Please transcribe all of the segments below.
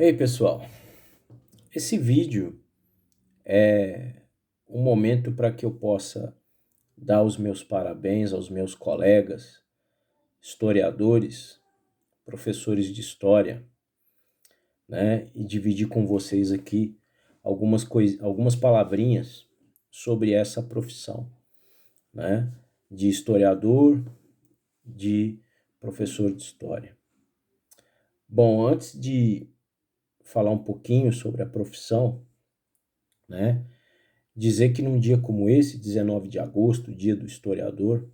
Ei, pessoal, esse vídeo é um momento para que eu possa dar os meus parabéns aos meus colegas, historiadores, professores de história, né? E dividir com vocês aqui algumas palavrinhas sobre essa profissão, né? De historiador, de professor de história. Bom, antes de falar um pouquinho sobre a profissão, né? Dizer que num dia como esse, 19 de agosto, dia do historiador,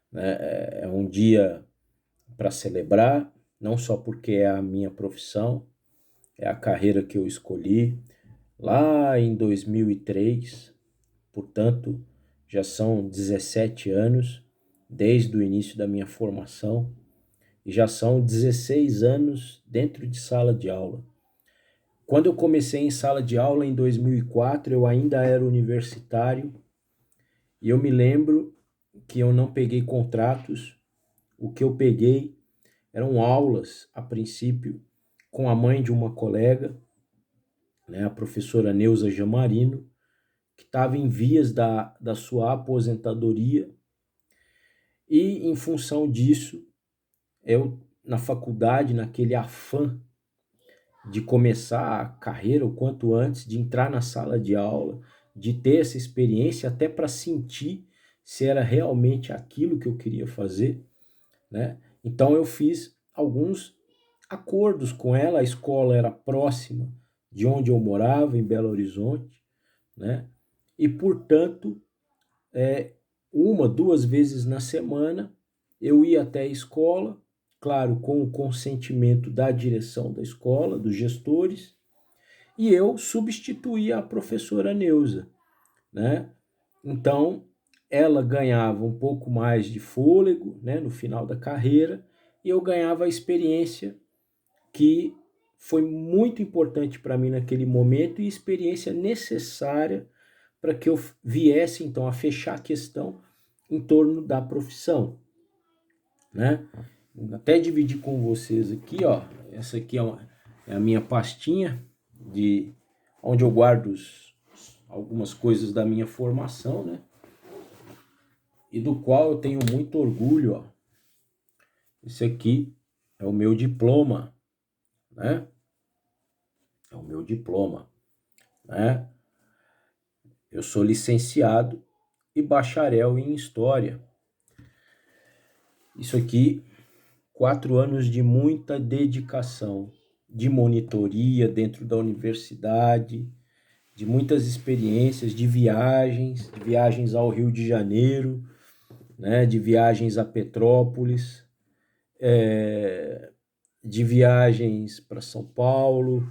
né, é um dia para celebrar, não só porque é a minha profissão, é a carreira que eu escolhi lá em 2003, portanto, já são 17 anos desde o início da minha formação e já são 16 anos dentro de sala de aula. Quando eu comecei em sala de aula em 2004, eu ainda era universitário e eu me lembro que eu não peguei contratos, o que eu peguei eram aulas, a princípio, com a mãe de uma colega, né, a professora Neuza Jamarino, que estava em vias da sua aposentadoria, e em função disso, eu, na faculdade, naquele afã de começar a carreira o quanto antes, de entrar na sala de aula, de ter essa experiência até para sentir se era realmente aquilo que eu queria fazer, né? Então eu fiz alguns acordos com ela, a escola era próxima de onde eu morava, em Belo Horizonte, né? E, portanto, uma, duas vezes na semana, eu ia até a escola, claro, com o consentimento da direção da escola, dos gestores, e eu substituía a professora Neuza, né? Então, ela ganhava um pouco mais de fôlego, né, no final da carreira, e eu ganhava a experiência que foi muito importante para mim naquele momento e experiência necessária para que eu viesse então a fechar a questão em torno da profissão, né? Até dividir com vocês aqui, ó, essa aqui é a minha pastinha de onde eu guardo algumas coisas da minha formação, né? E do qual eu tenho muito orgulho, ó. Esse aqui é o meu diploma, né? É o meu diploma, né? Eu sou licenciado e bacharel em História. Isso aqui, 4 anos de muita dedicação, de monitoria dentro da universidade, de muitas experiências, de viagens ao Rio de Janeiro, né, de viagens a Petrópolis, de viagens para São Paulo.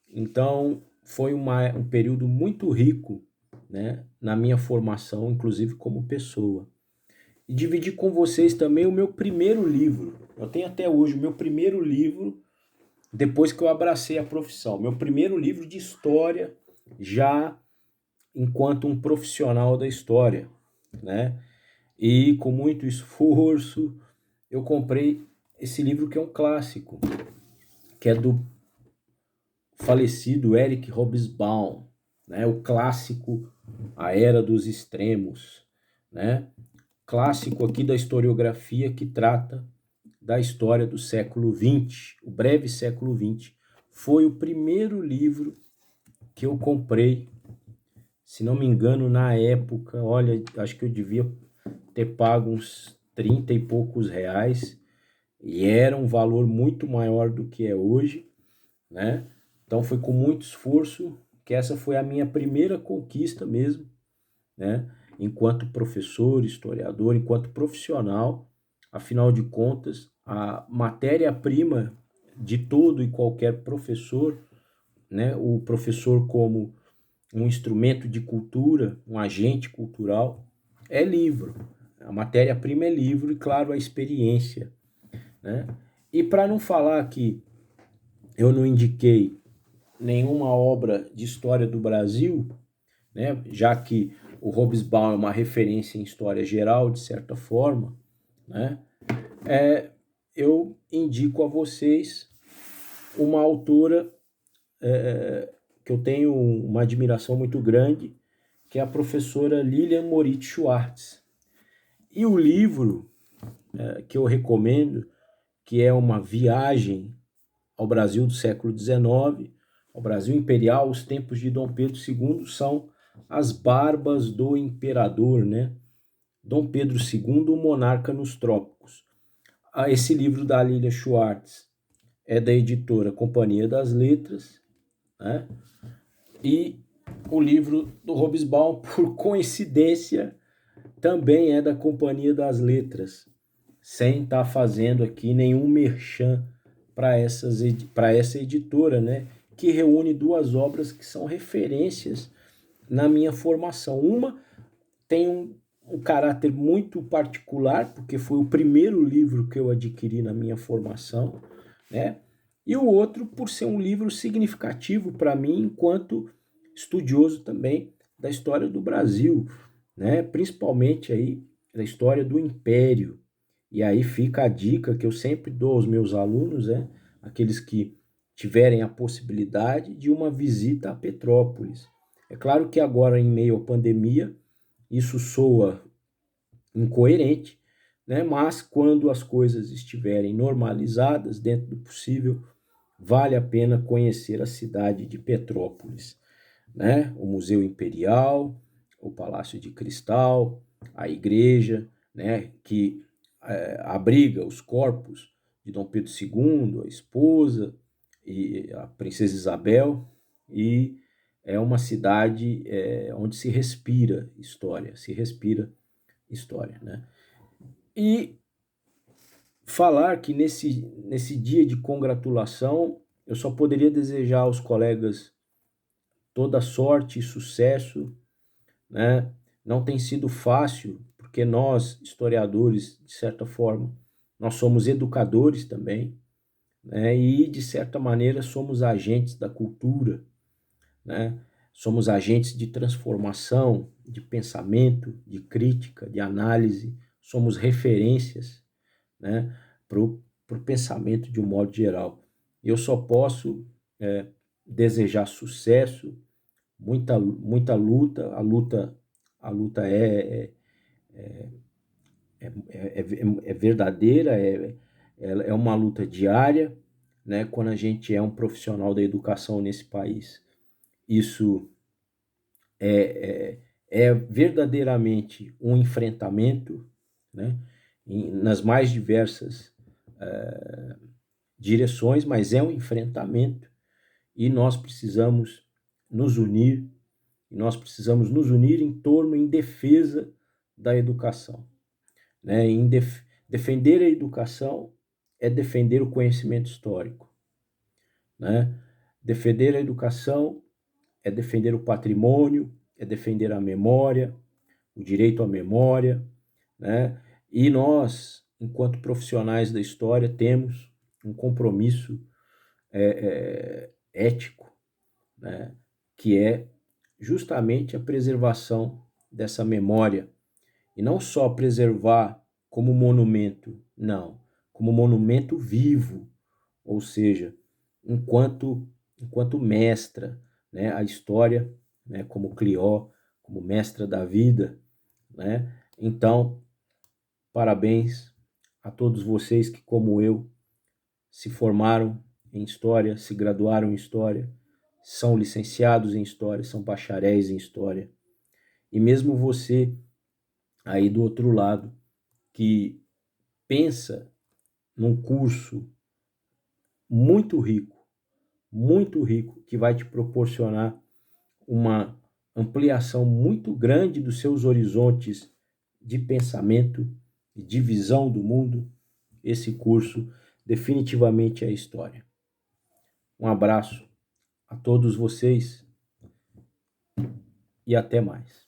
Então, foi um período muito rico, né, na minha formação, inclusive como pessoa. E dividir com vocês também o meu primeiro livro. Eu tenho até hoje o meu primeiro livro, depois que eu abracei a profissão. Meu primeiro livro de história, já enquanto um profissional da história, né? E com muito esforço, eu comprei esse livro que é um clássico, que é do falecido Eric Hobsbawm, né? O clássico A Era dos Extremos, né? Clássico aqui da historiografia que trata da história do século XX, o breve século XX. Foi o primeiro livro que eu comprei, se não me engano, na época, olha, acho que eu devia ter pago uns 30 e poucos reais, e era um valor muito maior do que é hoje, né? Então foi com muito esforço que essa foi a minha primeira conquista mesmo, né? Enquanto professor, historiador, enquanto profissional, afinal de contas, a matéria-prima de todo e qualquer professor, né? O professor como um instrumento de cultura, um agente cultural, é livro. A matéria-prima é livro e, claro, a experiência, né? E para não falar que eu não indiquei nenhuma obra de história do Brasil, né? Já que o Hobsbawm é uma referência em história geral, de certa forma, né? Eu indico a vocês uma autora que eu tenho uma admiração muito grande, que é a professora Lilian Moritz Schwartz. E o livro que eu recomendo, que é uma viagem ao Brasil do século XIX, ao Brasil imperial, os tempos de Dom Pedro II, são As Barbas do Imperador, né? Dom Pedro II, o Monarca nos Trópicos. Esse livro da Lilian Schwartz é da editora Companhia das Letras, né? E o livro do Hobsbawm, por coincidência, também é da Companhia das Letras, sem estar fazendo aqui nenhum merchan para essa editora, né? Que reúne duas obras que são referências na minha formação. Uma tem um caráter muito particular, porque foi o primeiro livro que eu adquiri na minha formação, né? E o outro por ser um livro significativo para mim enquanto estudioso também da história do Brasil, né? Principalmente aí da história do Império. E aí fica a dica que eu sempre dou aos meus alunos, né? Aqueles que tiverem a possibilidade de uma visita a Petrópolis. É claro que agora, em meio à pandemia, isso soa incoerente, né? Mas quando as coisas estiverem normalizadas, dentro do possível, vale a pena conhecer a cidade de Petrópolis, né? O Museu Imperial, o Palácio de Cristal, a igreja, né? Que abriga os corpos de Dom Pedro II, a esposa e a princesa Isabel, e é uma cidade onde se respira história, né? E falar que nesse dia de congratulação, eu só poderia desejar aos colegas toda sorte e sucesso, né? Não tem sido fácil, porque nós, historiadores, de certa forma, nós somos educadores também, né? E, de certa maneira, somos agentes da cultura, né? Somos agentes de transformação, de pensamento, de crítica, de análise, somos referências, né, para o pensamento de um modo geral. Eu só posso desejar sucesso, muita luta, a luta é verdadeira, é uma luta diária, né, quando a gente é um profissional da educação nesse país. Isso é verdadeiramente um enfrentamento, né, nas mais diversas direções, mas é um enfrentamento e nós precisamos nos unir, em torno, em defesa da educação, né? Defender a educação é defender o conhecimento histórico, né? Defender a educação é defender o patrimônio, é defender a memória, o direito à memória, né? E nós, enquanto profissionais da história, temos um compromisso ético, né? Que é justamente a preservação dessa memória. E não só preservar como monumento, não, como monumento vivo, ou seja, enquanto mestra, né? A história, né? Como Clió, como mestra da vida, né? Então, parabéns a todos vocês que, como eu, se formaram em História, se graduaram em História, são licenciados em História, são bacharéis em História. E mesmo você, aí do outro lado, que pensa num curso muito rico, que vai te proporcionar uma ampliação muito grande dos seus horizontes de pensamento e de visão do mundo, esse curso definitivamente é história. Um abraço a todos vocês e até mais.